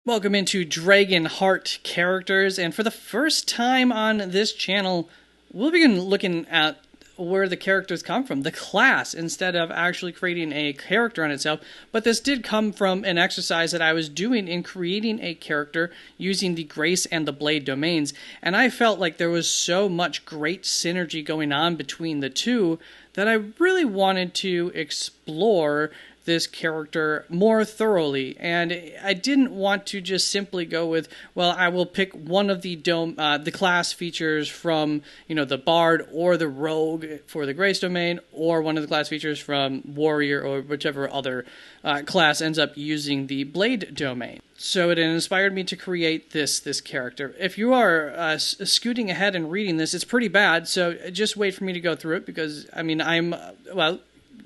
Welcome into Dragonheart characters, and for the first time on this channel, we'll begin looking at where the characters come from, the class, instead of actually creating a character on itself. But this did come from an exercise that I was doing in creating a character using the Grace and the Blade domains, and I felt like there was so much great synergy going on between the two that I really wanted to explore this character more thoroughly, and I didn't want to just simply go with, well, I will pick one of the class features from, the Bard or the Rogue for the Grace domain, or one of the class features from Warrior or whichever other class ends up using the Blade domain. So it inspired me to create this character. If you are scooting ahead and reading this, it's pretty bad, so just wait for me to go through it, because,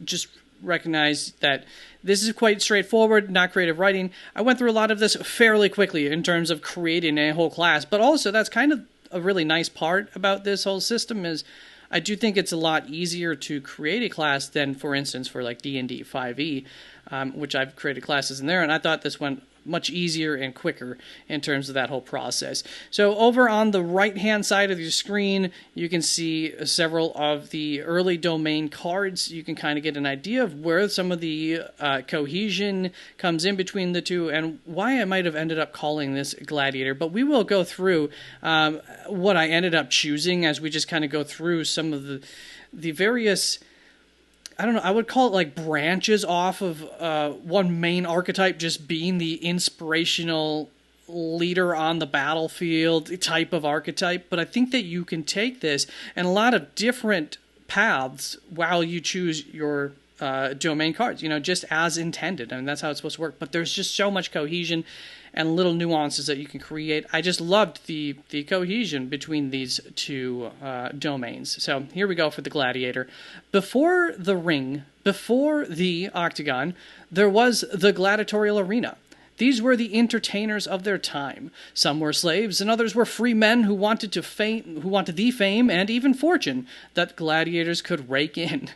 just recognize that this is quite straightforward, not creative writing. I went through a lot of this fairly quickly in terms of creating a whole class, but also that's kind of a really nice part about this whole system is I do think it's a lot easier to create a class than, for instance, for like D&D 5e, which I've created classes in there, and I thought this went much easier and quicker in terms of that whole process. So over on the right-hand side of your screen, you can see several of the early domain cards. You can kind of get an idea of where some of the cohesion comes in between the two and why I might have ended up calling this Gladiator. But we will go through what I ended up choosing as we just kind of go through some of the various, I don't know, I would call it like branches off of one main archetype just being the inspirational leader on the battlefield type of archetype. But I think that you can take this in a lot of different paths while you choose your domain cards, just as intended. I mean, that's how it's supposed to work. But there's just so much cohesion and little nuances that you can create. I just loved the cohesion between these two domains. So here we go for the Gladiator. Before the ring, before the octagon, there was the gladiatorial arena. These were the entertainers of their time. Some were slaves, and others were free men who wanted the fame and even fortune that gladiators could rake in.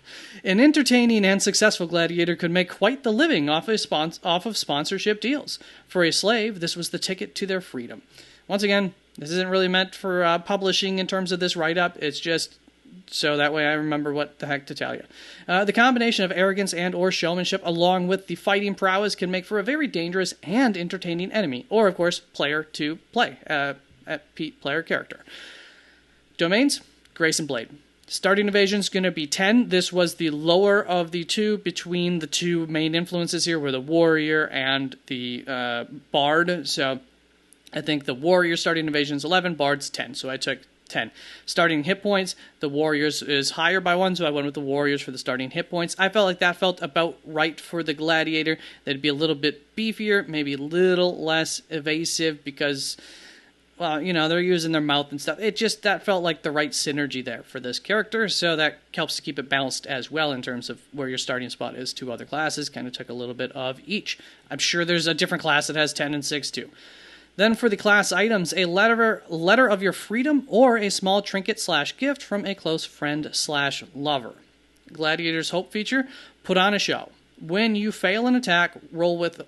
An entertaining and successful gladiator could make quite the living off of sponsorship deals. For a slave, this was the ticket to their freedom. Once again, this isn't really meant for publishing in terms of this write-up. It's just so that way I remember what the heck to tell you. The combination of arrogance and or showmanship along with the fighting prowess can make for a very dangerous and entertaining enemy, or of course, player to play, player character. Domains, Grace and Blade. Starting evasion is going to be 10. This was the lower of the two between the two main influences here were the Warrior and the Bard. So I think the Warrior starting evasion is 11, Bard's 10. So I took 10. Starting hit points, the Warriors is higher by 1, so I went with the Warriors for the starting hit points. I felt like that felt about right for the Gladiator. They'd be a little bit beefier, maybe a little less evasive because, well, they're using their mouth and stuff. That felt like the right synergy there for this character, so that helps to keep it balanced as well in terms of where your starting spot is to other classes. Kind of took a little bit of each. I'm sure there's a different class that has 10 and 6 too. Then for the class items, a letter of your freedom or a small trinket/gift from a close friend/lover. Gladiator's Hope feature, put on a show. When you fail an attack roll with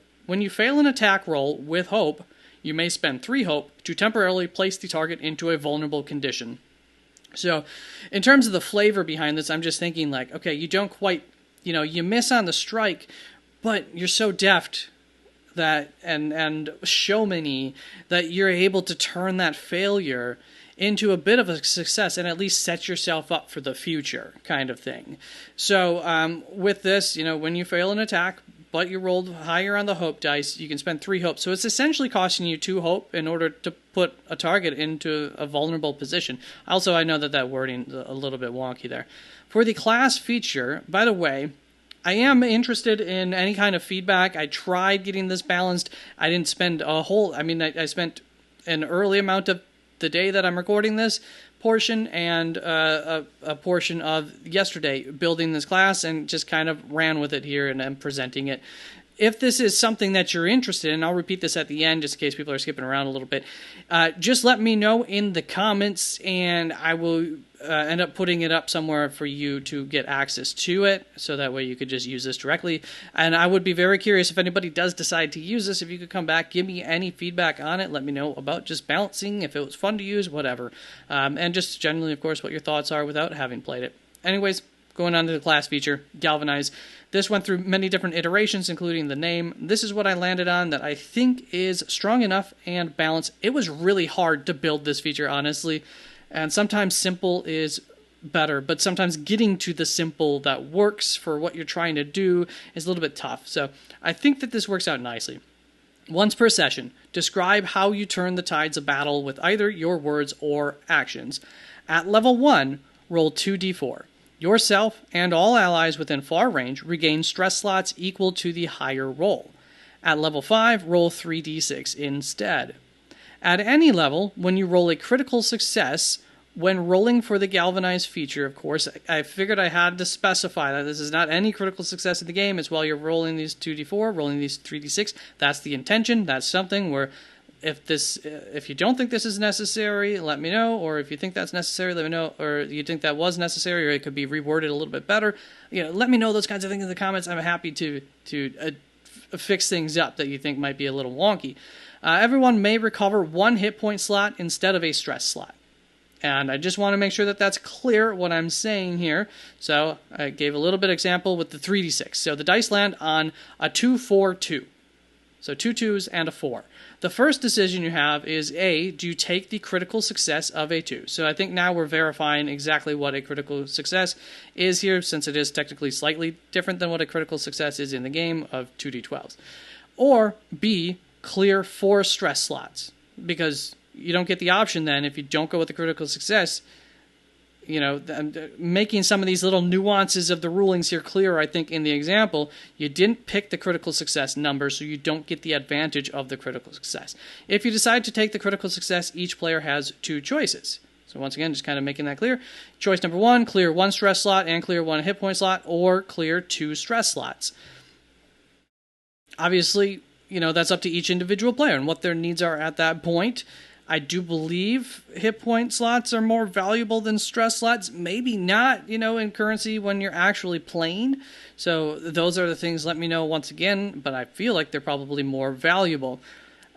hope, you may spend 3 hope to temporarily place the target into a vulnerable condition. So, in terms of the flavor behind this, I'm just thinking like, okay, you don't quite, you miss on the strike, but you're so deft that and showmany that you're able to turn that failure into a bit of a success and at least set yourself up for the future kind of thing. So with this, when you fail an attack but you rolled higher on the hope dice, you can spend 3 hope. So it's essentially costing you 2 hope in order to put a target into a vulnerable position. Also, I know that wording is a little bit wonky there. For the class feature, by the way, I am interested in any kind of feedback. I tried getting this balanced. I didn't spend I spent an early amount of the day that I'm recording this portion and a portion of yesterday building this class and just kind of ran with it here and I'm presenting it. If this is something that you're interested in, I'll repeat this at the end just in case people are skipping around a little bit. Just let me know in the comments and I will end up putting it up somewhere for you to get access to it, so that way you could just use this directly. And I would be very curious if anybody does decide to use this, if you could come back, give me any feedback on it, let me know about just balancing, if it was fun to use, whatever. And just generally, of course, what your thoughts are without having played it. Anyways, going on to the class feature, Galvanize. This went through many different iterations, including the name. This is what I landed on that I think is strong enough and balanced. It was really hard to build this feature, honestly. And sometimes simple is better, but sometimes getting to the simple that works for what you're trying to do is a little bit tough. So I think that this works out nicely. Once per session, describe how you turn the tides of battle with either your words or actions. At level 1, roll 2d4. Yourself and all allies within far range regain stress slots equal to the higher roll. At level 5, roll 3d6 instead. At any level, when you roll a critical success, when rolling for the Galvanize feature, of course, I figured I had to specify that this is not any critical success in the game. It's while you're rolling these 2d4, rolling these 3d6. That's the intention. That's something where if you don't think this is necessary, let me know. Or if you think that's necessary, let me know. Or you think that was necessary, or it could be reworded a little bit better. Let me know those kinds of things in the comments. I'm happy to fix things up that you think might be a little wonky. Everyone may recover 1 hit point slot instead of a stress slot. And I just want to make sure that that's clear what I'm saying here. So I gave a little bit of example with the 3d6. So the dice land on a 2, 4, 2. So 2 2s and a 4. The first decision you have is A, do you take the critical success of a 2? So I think now we're verifying exactly what a critical success is here, since it is technically slightly different than what a critical success is in the game of 2d12s. Or B, clear 4 stress slots, because you don't get the option then if you don't go with the critical success. Making some of these little nuances of the rulings here clear, I think, in the example, you didn't pick the critical success number, so you don't get the advantage of the critical success. If you decide to take the critical success, each player has 2 choices. So once again, just kind of making that clear. Choice number 1, clear 1 stress slot and clear 1 hit point slot, or clear 2 stress slots. Obviously, that's up to each individual player and what their needs are at that point. I do believe hit point slots are more valuable than stress slots. Maybe not, in currency when you're actually playing. So those are the things, let me know once again, but I feel like they're probably more valuable.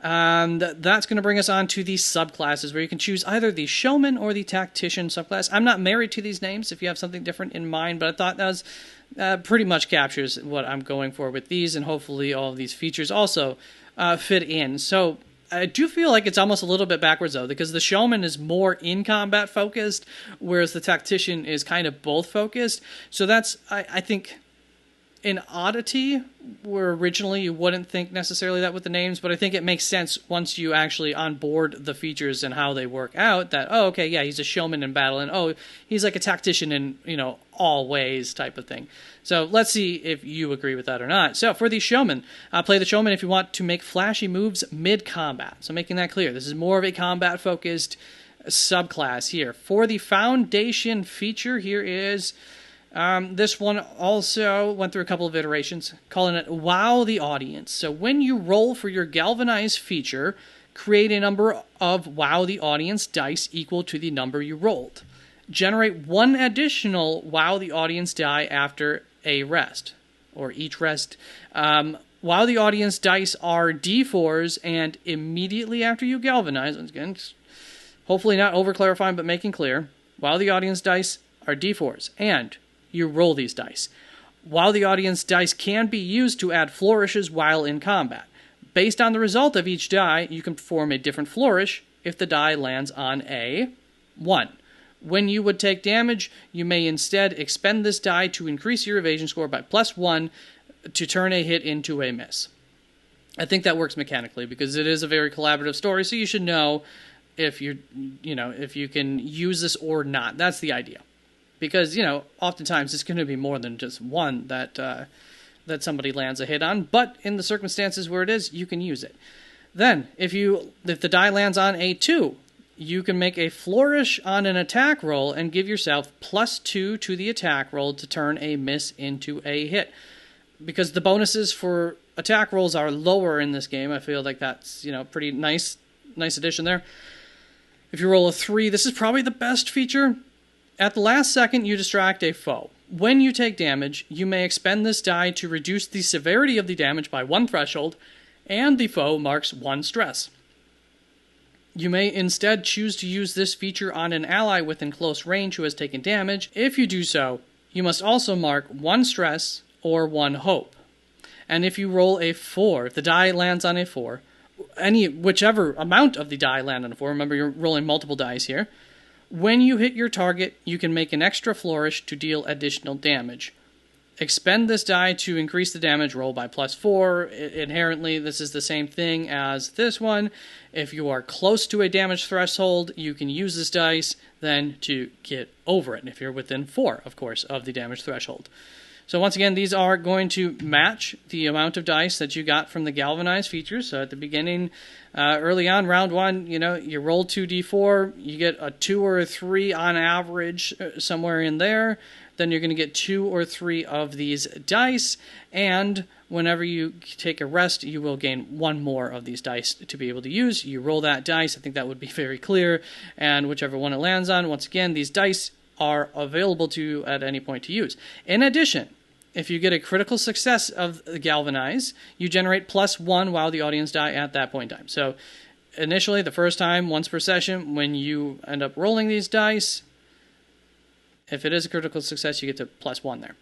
That's going to bring us on to the subclasses, where you can choose either the showman or the tactician subclass. I'm not married to these names if you have something different in mind, but I thought that was pretty much captures what I'm going for with these, and hopefully all of these features also fit in. So I do feel like it's almost a little bit backwards, though, because the showman is more in combat focused, whereas the tactician is kind of both focused. So that's, I think, an oddity, where originally you wouldn't think necessarily that with the names, but I think it makes sense once you actually onboard the features and how they work out, that, oh, okay, yeah, he's a showman in battle, and oh, he's like a tactician in, all ways type of thing. So let's see if you agree with that or not. So for the showman, play the showman if you want to make flashy moves mid-combat. So making that clear, this is more of a combat-focused subclass here. For the foundation feature, here is... this one also went through a couple of iterations, calling it Wow the Audience. So when you roll for your Galvanize feature, create a number of Wow the Audience dice equal to the number you rolled. Generate 1 additional Wow the Audience die after a rest, or each rest. Wow the Audience dice are D4s, and immediately after you Galvanize, once again, hopefully not over-clarifying, but making clear, Wow the Audience dice are D4s, and you roll these dice. While the audience dice can be used to add flourishes while in combat. Based on the result of each die, you can perform a different flourish if the die lands on a 1. When you would take damage, you may instead expend this die to increase your evasion score by +1 to turn a hit into a miss. I think that works mechanically because it is a very collaborative story, so you should know if if you can use this or not. That's the idea. Because, oftentimes it's going to be more than just one that somebody lands a hit on. But in the circumstances where it is, you can use it. Then, if the die lands on a 2, you can make a flourish on an attack roll and give yourself +2 to the attack roll to turn a miss into a hit. Because the bonuses for attack rolls are lower in this game, I feel like that's, pretty nice addition there. If you roll a 3, this is probably the best feature. At the last second, you distract a foe. When you take damage, you may expend this die to reduce the severity of the damage by 1 threshold, and the foe marks 1 stress. You may instead choose to use this feature on an ally within close range who has taken damage. If you do so, you must also mark 1 stress or 1 hope. And if you roll a 4, if the die lands on a 4, whichever amount of the die land on a 4, remember you're rolling multiple dice here, when you hit your target, you can make an extra flourish to deal additional damage. Expend this die to increase the damage roll by +4. Inherently, this is the same thing as this one. If you are close to a damage threshold, you can use this dice then to get over it. And if you're within 4, of course, of the damage threshold. So once again, these are going to match the amount of dice that you got from the galvanized features. So at the beginning, early on, round 1, you roll 2d4, you get a 2 or a 3 on average, somewhere in there. Then you're going to get 2 or 3 of these dice, and whenever you take a rest, you will gain 1 more of these dice to be able to use. You roll that dice, I think that would be very clear, and whichever one it lands on, once again, these dice are available to you at any point to use. In addition, if you get a critical success of the Galvanize, you generate +1 while the audience die at that point in time. So initially, the first time, once per session, when you end up rolling these dice, if it is a critical success, you get to +1 there.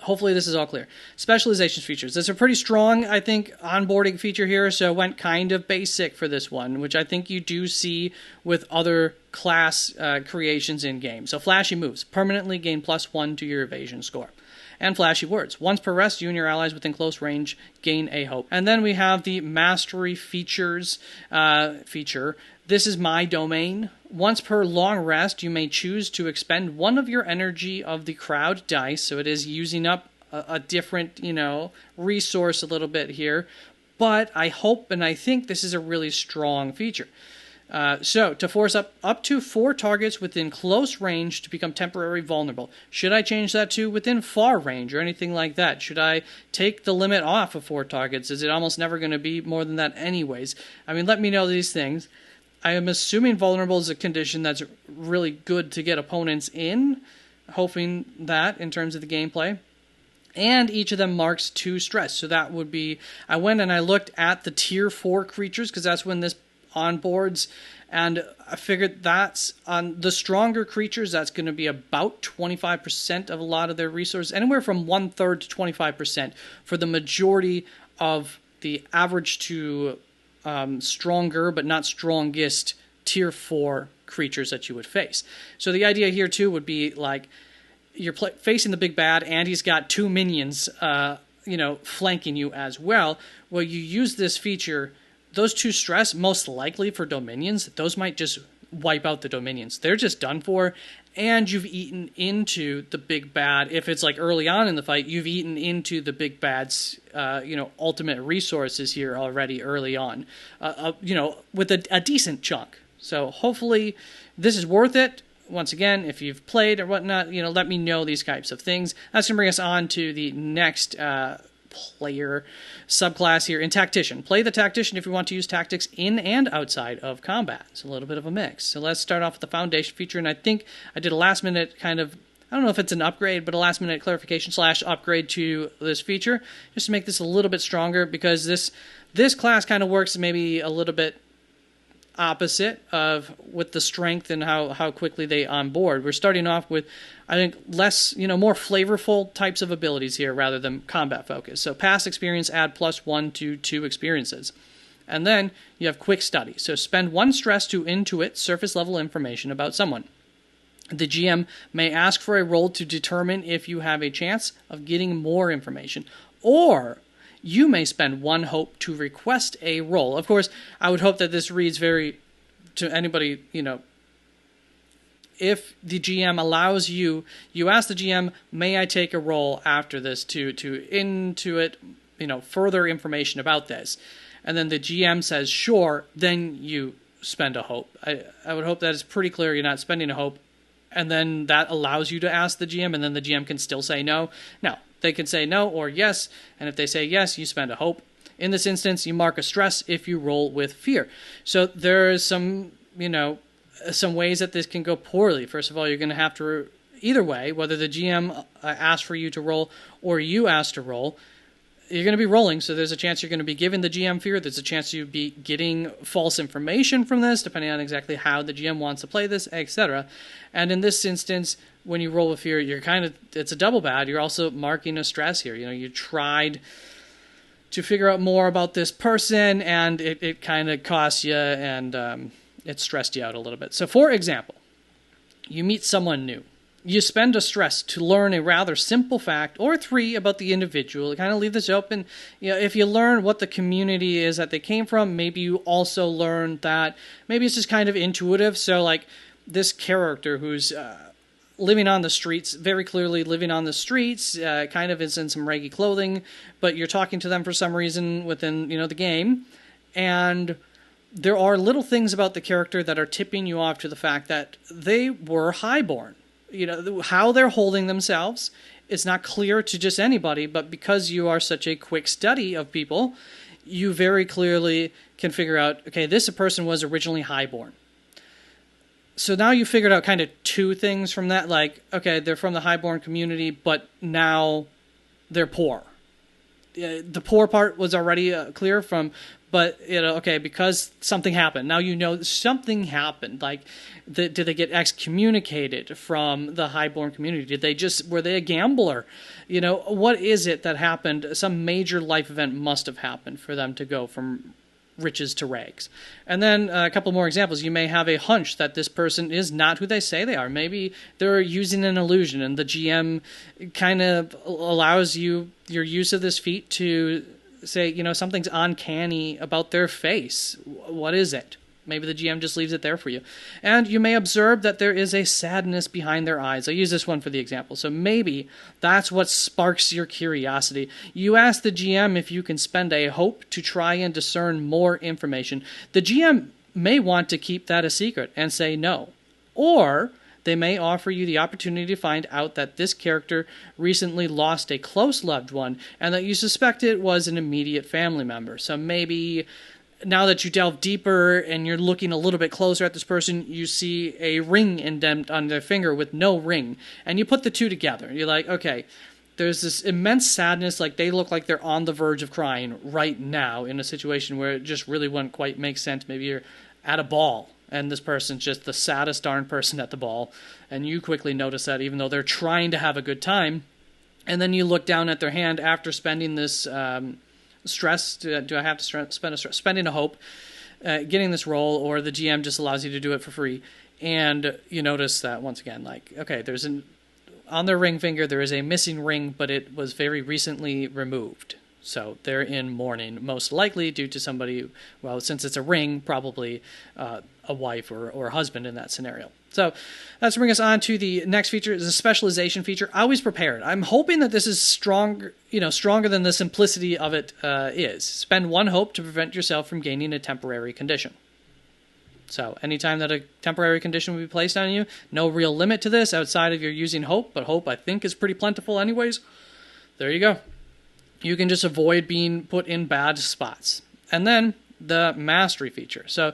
Hopefully this is all clear. Specializations features. This is a pretty strong, I think, onboarding feature here, so it went kind of basic for this one, which I think you do see with other class creations in games. So flashy moves. Permanently gain +1 to your evasion score. And flashy words. Once per rest, you and your allies within close range gain a hope. And then we have the mastery features feature. This is my domain. Once per long rest, you may choose to expend 1 of your energy of the crowd dice. So it is using up a different, resource a little bit here. But I hope and I think this is a really strong feature. So, to force up to 4 targets within close range to become temporarily vulnerable. Should I change that to within far range or anything like that? Should I take the limit off of 4 targets? Is it almost never going to be more than that anyways? I mean, let me know these things. I am assuming vulnerable is a condition that's really good to get opponents in, hoping that in terms of the gameplay. And each of them marks 2 stress. So that would be, I went and I looked at the tier 4 creatures because that's when this onboards, and I figured that's on the stronger creatures, that's going to be about 25% of a lot of their resources, anywhere from 1/3 to 25% for the majority of the average to stronger but not strongest tier 4 creatures that you would face. So the idea here too would be like you're facing the big bad and he's got 2 minions flanking you as well. Well, you use this feature. Those 2 stress, most likely for Dominions, those might just wipe out the Dominions. They're just done for, and you've eaten into the big bad. If it's like early on in the fight, you've eaten into the big bad's, ultimate resources here already early on, with a decent chunk. So hopefully this is worth it. Once again, if you've played or whatnot, let me know these types of things. That's going to bring us on to the next player subclass here in Tactician. Play the Tactician if you want to use tactics in and outside of combat. It's a little bit of a mix. So let's start off with the Foundation feature, and I think I did a last minute kind of, I don't know if it's an upgrade, but a last minute clarification / upgrade to this feature, just to make this a little bit stronger, because this class kind of works maybe a little bit opposite of with the strength and how quickly they onboard. We're starting off with, I think, less, more flavorful types of abilities here rather than combat focus. So past experience, add +1 to 2 experiences. And then you have quick study. So spend 1 stress to intuit surface level information about someone. The GM may ask for a roll to determine if you have a chance of getting more information, or you may spend 1 hope to request a roll. Of course, I would hope that this reads very, to anybody, if the GM allows you ask the GM, may I take a roll after this to intuit, further information about this. And then the GM says, sure, then you spend a hope. I would hope that it's pretty clear you're not spending a hope. And then that allows you to ask the GM, and then the GM can still say no. Now, they can say no or yes, and if they say yes, you spend a hope. In this instance, you mark a stress if you roll with fear. So there is some, some ways that this can go poorly. First of all, you're going to have to, either way, whether the GM asks for you to roll or you ask to roll, you're going to be rolling, so there's a chance you're going to be giving the GM fear. There's a chance you'll be getting false information from this, depending on exactly how the GM wants to play this, etc. And in this instance, when you roll with fear, you're it's a double bad. You're also marking a stress here. You tried to figure out more about this person, and it kind of cost you, and it stressed you out a little bit. So, for example, you meet someone new. You spend a stress to learn a rather simple fact or 3 about the individual. Kind of leave this open. If you learn what the community is that they came from, maybe you also learn that maybe it's just kind of intuitive. So like this character who's living on the streets, very clearly living on the streets, kind of is in some raggy clothing, but you're talking to them for some reason within the game, and there are little things about the character that are tipping you off to the fact that they were highborn. How they're holding themselves, it's not clear to just anybody, but because you are such a quick study of people, you very clearly can figure out, okay, this person was originally highborn. So now you figured out kind of 2 things from that, like, okay, they're from the highborn community, but now they're poor. The poor part was already clear from, but, okay, because something happened. Now something happened. Like, did they get excommunicated from the highborn community? Were they a gambler? What is it that happened? Some major life event must have happened for them to go from riches to rags. And then a couple more examples. You may have a hunch that this person is not who they say they are. Maybe they're using an illusion, and the GM kind of allows your use of this feat to say, something's uncanny about their face. What is it? Maybe the GM just leaves it there for you. And you may observe that there is a sadness behind their eyes. I use this one for the example. So maybe that's what sparks your curiosity. You ask the GM if you can spend a hope to try and discern more information. The GM may want to keep that a secret and say no. Or they may offer you the opportunity to find out that this character recently lost a close loved one and that you suspect it was an immediate family member. So maybe now that you delve deeper and you're looking a little bit closer at this person, you see a ring indent on their finger with no ring. And you put the 2 together. You're like, okay, there's this immense sadness, like they look like they're on the verge of crying right now in a situation where it just really wouldn't quite make sense. Maybe you're at a ball and this person's just the saddest darn person at the ball, and you quickly notice that even though they're trying to have a good time. And then you look down at their hand after spending this stress. Do I have to spend a stress? Spending a hope, getting this roll, or the GM just allows you to do it for free. And you notice that once again, like, okay, on their ring finger, there is a missing ring, but it was very recently removed. So they're in mourning, most likely due to somebody, well, since it's a ring, probably a wife or a husband in that scenario. So that's bring us on to the next feature. Is a specialization feature. Always prepared. I'm hoping that this is stronger than the simplicity of it is. Spend 1 hope to prevent yourself from gaining a temporary condition. So anytime that a temporary condition will be placed on you, no real limit to this outside of your using hope, but hope I think is pretty plentiful anyways. There you go. You can just avoid being put in bad spots. And then the mastery feature. So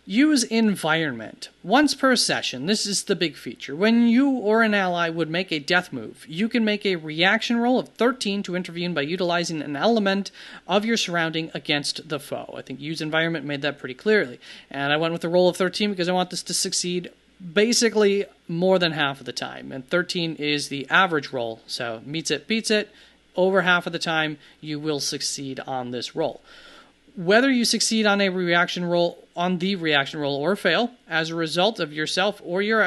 use environment. Once per session, this is the big feature. When you or an ally would make a death move, you can make a reaction roll of 13 to intervene by utilizing an element of your surrounding against the foe. I think use environment made that pretty clearly. And I went with a roll of 13 because I want this to succeed basically more than half of the time. And 13 is the average roll, so meets it, beats it. Over half of the time, you will succeed on this roll. Whether you succeed on the reaction roll or fail, as a result, yourself or your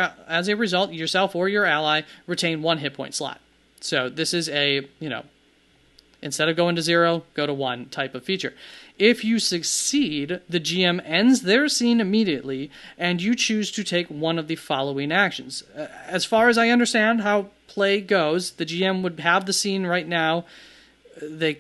ally retain 1 hit point slot. So this is a, instead of going to 0, go to 1 type of feature. If you succeed, the GM ends their scene immediately, and you choose to take one of the following actions. As far as I understand how play goes, the GM would have the scene right now. They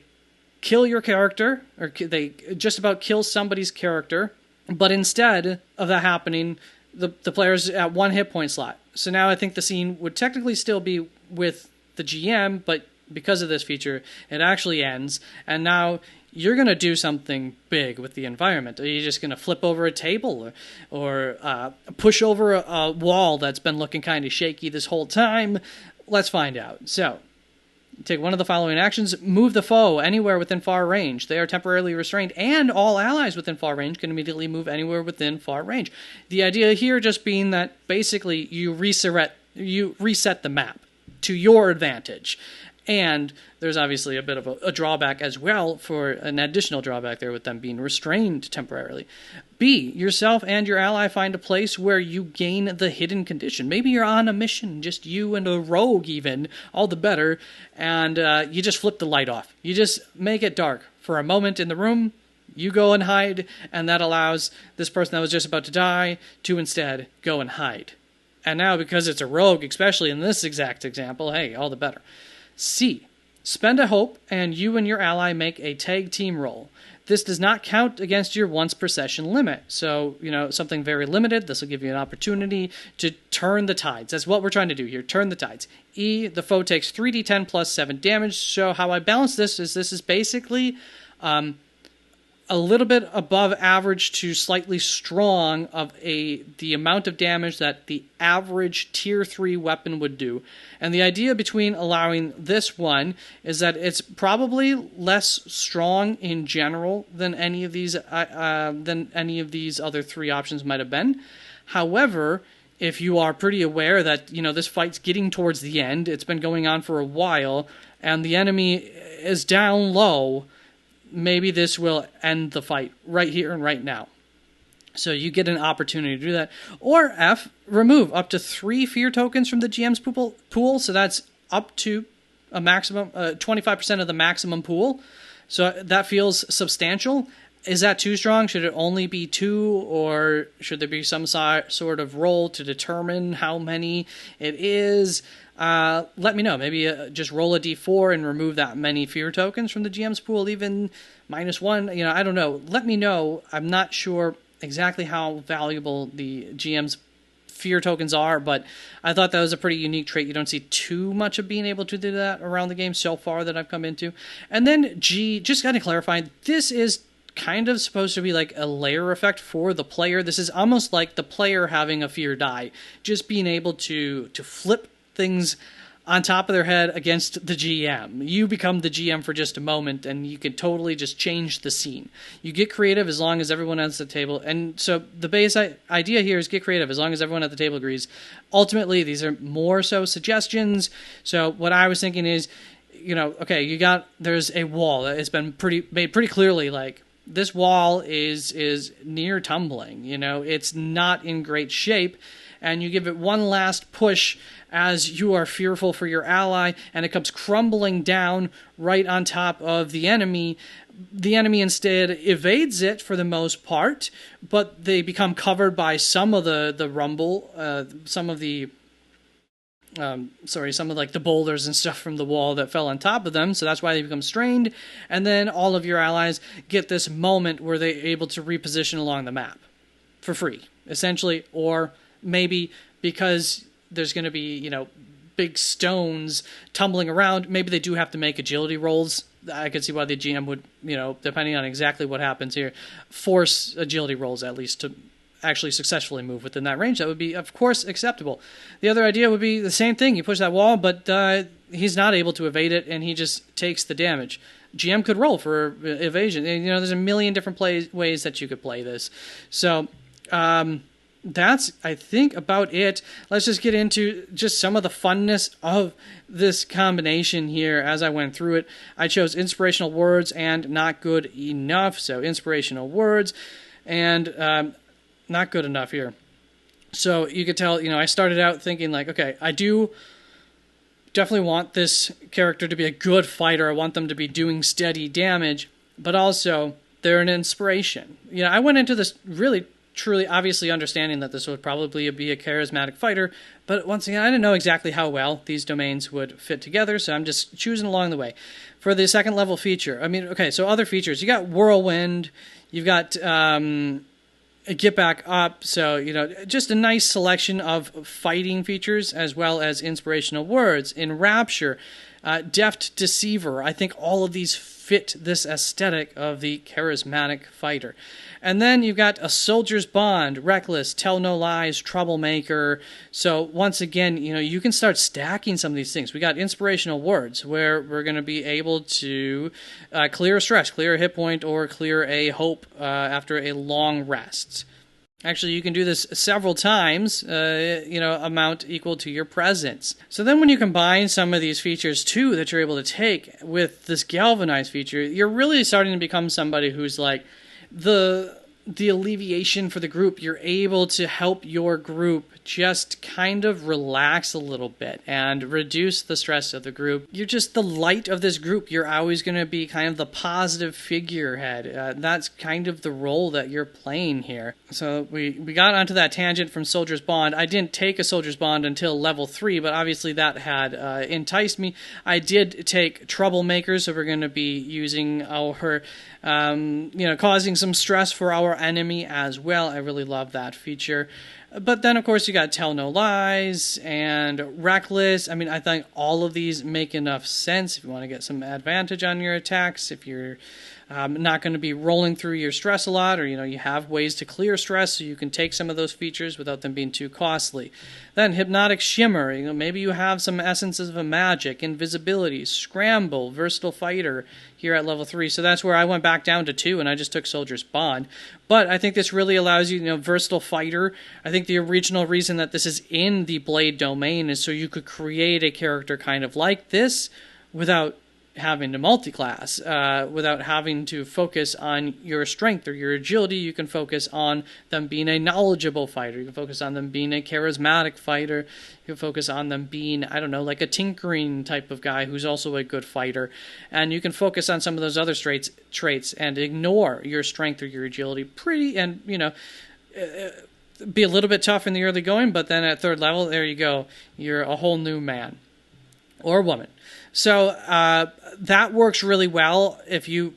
kill your character, or they just about kill somebody's character, but instead of that happening, the player's at 1 hit point slot. So now I think the scene would technically still be with the GM, but because of this feature, it actually ends, and now you're going to do something big with the environment. Are you just going to flip over a table or push over a wall that's been looking kind of shaky this whole time? Let's find out. So, take one of the following actions. Move the foe anywhere within far range. They are temporarily restrained, and all allies within far range can immediately move anywhere within far range. The idea here just being that basically you reset the map to your advantage. And there's obviously a bit of a drawback as well, for an additional drawback there with them being restrained temporarily. B, yourself and your ally find a place where you gain the hidden condition. Maybe you're on a mission, just you and a rogue even, all the better, and you just flip the light off. You just make it dark for a moment in the room, you go and hide, and that allows this person that was just about to die to instead go and hide. And now, because it's a rogue, especially in this exact example, hey, all the better. C, spend a hope and you and your ally make a tag team roll. This does not count against your once per session limit. So, something very limited. This will give you an opportunity to turn the tides. That's what we're trying to do here, turn the tides. E, the foe takes 3d10 plus 7 damage. So how I balance this is basically a little bit above average to slightly strong of the amount of damage that the average tier 3 weapon would do. And the idea between allowing this one is that it's probably less strong in general than any of these other 3 options might have been. However, if you are pretty aware that this fight's getting towards the end, it's been going on for a while, and the enemy is down low, maybe this will end the fight right here and right now. So you get an opportunity to do that. Or F, remove up to 3 fear tokens from the GM's pool. So that's up to a maximum, 25% of the maximum pool. So that feels substantial. Is that too strong? Should it only be 2? Or should there be some sort of roll to determine how many it is? Let me know. Maybe just roll a d4 and remove that many fear tokens from the GM's pool, even -1. I don't know. Let me know. I'm not sure exactly how valuable the GM's fear tokens are, but I thought that was a pretty unique trait. You don't see too much of being able to do that around the game so far that I've come into. And then G, just kind of clarifying, this is kind of supposed to be like a layer effect for the player. This is almost like the player having a fear die, just being able to flip things on top of their head against the GM. You become the GM for just a moment, and you can totally just change the scene. You get creative as long as everyone at the table, and so the base idea here is get creative as long as everyone at the table agrees. Ultimately, these are more so suggestions. So what I was thinking is, okay, there's a wall that has been made pretty clearly, like, this wall is near tumbling. It's not in great shape, and you give it one last push as you are fearful for your ally, and it comes crumbling down right on top of the enemy. The enemy instead evades it for the most part, but they become covered by some of the rumble, some of the boulders and stuff from the wall that fell on top of them, so that's why they become strained, and then all of your allies get this moment where they're able to reposition along the map for free, essentially, or maybe because there's going to be, big stones tumbling around, maybe they do have to make agility rolls. I could see why the GM would, depending on exactly what happens here, force agility rolls at least to actually successfully move within that range. That would be, of course, acceptable. The other idea would be the same thing. You push that wall, but he's not able to evade it, and he just takes the damage. GM could roll for evasion. There's a million different ways that you could play this. So, that's, I think, about it. Let's just get into just some of the funness of this combination here as I went through it. I chose inspirational words and not good enough. So inspirational words and not good enough here. So you could tell, I started out thinking like, okay, I do definitely want this character to be a good fighter. I want them to be doing steady damage, but also they're an inspiration. I went into this really truly obviously understanding that this would probably be a charismatic fighter, but once again, I didn't know exactly how well these domains would fit together, so I'm just choosing along the way. For the second level feature, so other features, you got Whirlwind, you've got Get Back Up, so, just a nice selection of fighting features as well as inspirational words. In Rapture, Deft Deceiver, I think all of these fit this aesthetic of the charismatic fighter. And then you've got a soldier's bond, reckless, tell no lies, troublemaker. So once again, you can start stacking some of these things. We got inspirational words where we're going to be able to clear a stress, clear a hit point, or clear a hope after a long rest. Actually, you can do this several times, amount equal to your presence. So then when you combine some of these features, too, that you're able to take with this galvanized feature, you're really starting to become somebody who's like the alleviation for the group. You're able to help your group just kind of relax a little bit and reduce the stress of the group. You're just the light of this group. You're always going to be kind of the positive figurehead. That's kind of the role that you're playing here. So we got onto that tangent from Soldier's Bond. I didn't take a Soldier's Bond until level 3, but obviously that had enticed me. I did take Troublemakers, so we're going to be using our causing some stress for our enemy as well. I really love that feature. But then, of course, you got Tell No Lies and Reckless. I mean, I think all of these make enough sense if you want to get some advantage on your attacks, if you're not going to be rolling through your stress a lot, or, you have ways to clear stress so you can take some of those features without them being too costly. Then Hypnotic Shimmer, maybe you have some essences of a magic, invisibility, scramble, versatile fighter here at level 3. So that's where I went back down to 2 and I just took Soldier's Bond. But I think this really allows you, versatile fighter. I think the original reason that this is in the Blade domain is so you could create a character kind of like this without having to multi-class, without having to focus on your strength or your agility. You can focus on them being a knowledgeable fighter. You can focus on them being a charismatic fighter. You can focus on them being, like a tinkering type of guy who's also a good fighter. And you can focus on some of those other traits and ignore your strength or your agility be a little bit tough in the early going, but then at 3rd level, there you go. You're a whole new man or woman. So that works really well if you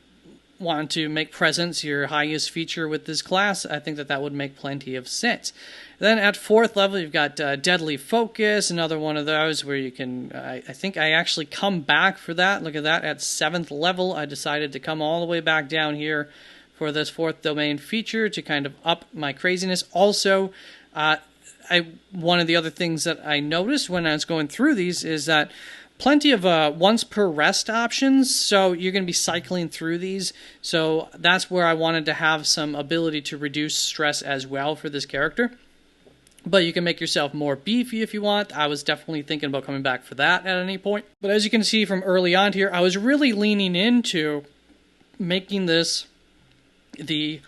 want to make presence your highest feature with this class. I think that would make plenty of sense. Then at 4th level, you've got Deadly Focus, another one of those where you can, I think I actually come back for that. Look at that. At 7th level, I decided to come all the way back down here for this 4th domain feature to kind of up my craziness. Also, one of the other things that I noticed when I was going through these is that plenty of once per rest options, so you're going to be cycling through these. So that's where I wanted to have some ability to reduce stress as well for this character. But you can make yourself more beefy if you want. I was definitely thinking about coming back for that at any point. But as you can see from early on here, I was really leaning into making this the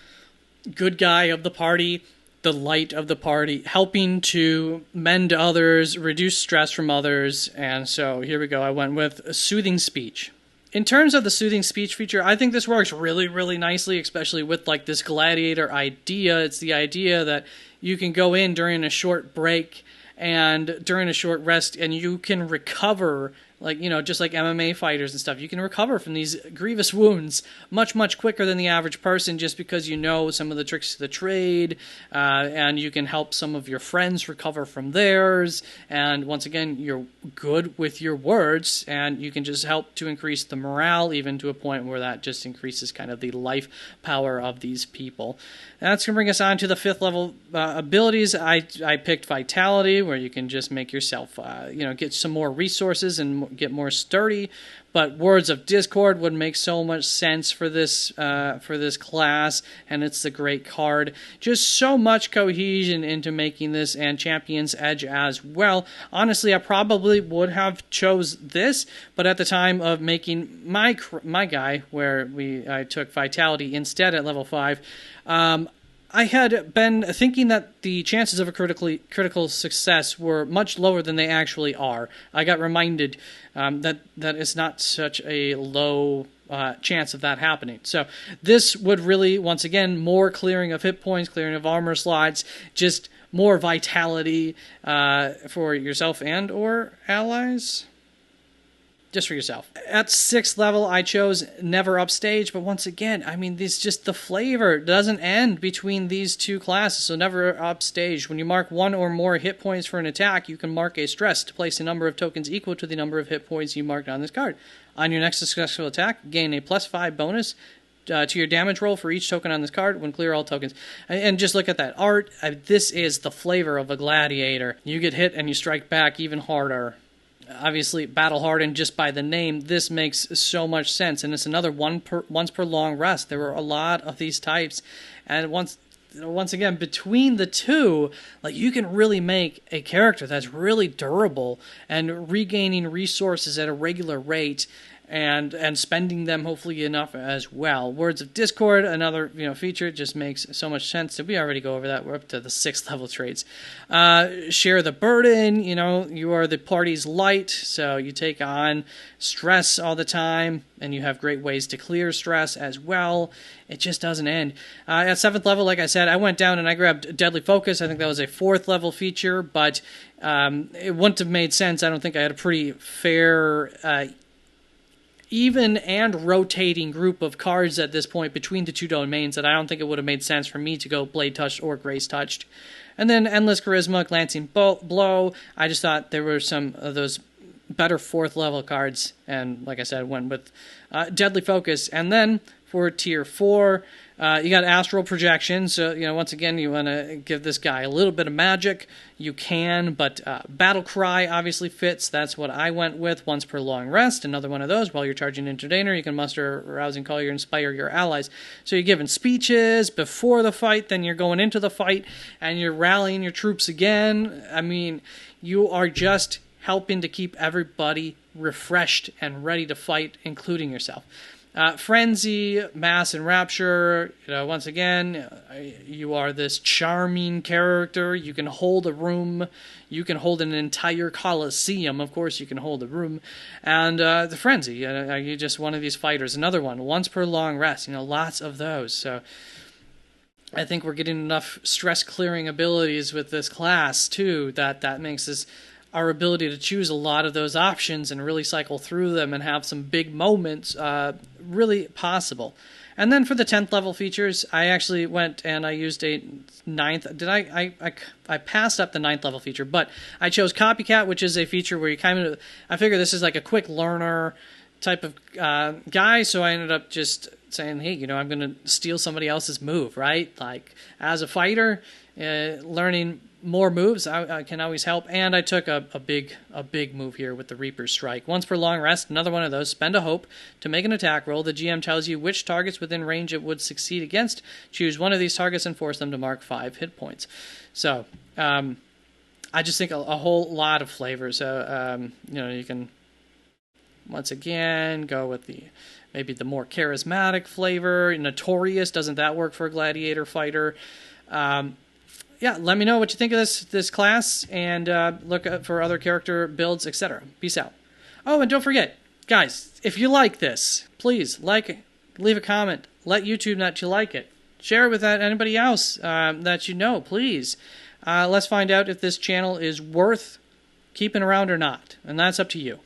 good guy of the party, the light of the party, helping to mend others, reduce stress from others. And so here we go. I went with soothing speech. In terms of the soothing speech feature, I think this works really, really nicely, especially with like this Gladiator idea. It's the idea that you can go in during a short break and during a short rest, and you can recover, just like MMA fighters and stuff. You can recover from these grievous wounds much, much quicker than the average person, just because you know some of the tricks of the trade, and you can help some of your friends recover from theirs. And once again, you're good with your words, and you can just help to increase the morale, even to a point where that just increases kind of the life power of these people. And that's going to bring us on to the 5th level abilities. I picked Vitality, where you can just make yourself, get some more resources and get more sturdy. But Words of Discord would make so much sense for this class, and it's the great card. Just so much cohesion into making this, and Champion's Edge as well. Honestly, I probably would have chose this, but at the time of making my guy, where I took Vitality instead at level 5, I had been thinking that the chances of a critical success were much lower than they actually are. I got reminded that it's not such a low chance of that happening. So this would really, once again, more clearing of hit points, clearing of armor slots, just more vitality for yourself and or allies. Just for yourself. At 6th level, I chose Never Upstage, but once again, this just the flavor doesn't end between these two classes, so Never Upstage. When you mark 1 or more hit points for an attack, you can mark a stress to place a number of tokens equal to the number of hit points you marked on this card. On your next successful attack, gain a +5 bonus to your damage roll for each token on this card when clear all tokens. And just look at that art. This is the flavor of a gladiator. You get hit and you strike back even harder. Obviously, battle hardened just by the name. This makes so much sense, and it's another once per long rest. There were a lot of these types, and once again, between the two, like, you can really make a character that's really durable and regaining resources at a regular rate, and spending them hopefully enough as well. Words of Discord, another feature, just makes so much sense. Did we already go over that? We're up to the 6th level traits. Share the burden. You are the party's light, so you take on stress all the time, and you have great ways to clear stress as well. It just doesn't end. At 7th level, like I said, I went down and I grabbed Deadly Focus. I think that was a 4th level feature, but it wouldn't have made sense. I don't think I had a pretty fair even and rotating group of cards at this point between the two domains that I don't think it would have made sense for me to go Blade Touched or Grace Touched. And then Endless Charisma, Glancing Blow. I just thought there were some of those better 4th level cards, and like I said, went with Deadly Focus. And then for Tier 4, you got Astral Projection. So, once again, you want to give this guy a little bit of magic. You can, but Battle Cry obviously fits. That's what I went with. Once per long rest. Another one of those. While you're charging Entertainer, you can muster a rousing call, you inspire your allies. So you're giving speeches before the fight, then you're going into the fight, and you're rallying your troops again. I mean, you are just helping to keep everybody refreshed and ready to fight, including yourself. Frenzy, Mass, and Rapture. Once again, you are this charming character. You can hold a room. You can hold an entire coliseum. Of course, you can hold a room. And the Frenzy. You're just one of these fighters. Another one. Once per long rest. Lots of those. So I think we're getting enough stress-clearing abilities with this class, too, that makes this our ability to choose a lot of those options and really cycle through them and have some big moments really possible. And then for the 10th level features, I actually went and I used a 9th. I passed up the 9th level feature, but I chose Copycat, which is a feature where I figure this is like a quick learner type of guy, so I ended up just saying, hey, I'm going to steal somebody else's move, right? Like, as a fighter, learning more moves I can always help, and I took a big move here with the Reaper's Strike. Once per long rest, another one of those. Spend a hope to make an attack roll. The GM tells you which targets within range it would succeed against. Choose one of these targets and force them to mark 5 hit points. So, I just think a whole lot of flavor. So, you can once again go with maybe the more charismatic flavor. Notorious, doesn't that work for a gladiator fighter? Yeah, let me know what you think of this class, and look for other character builds, etc. Peace out. Oh, and don't forget, guys, if you like this, please leave a comment, let YouTube know that you like it. Share it with anybody else that you know, please. Let's find out if this channel is worth keeping around or not, and that's up to you.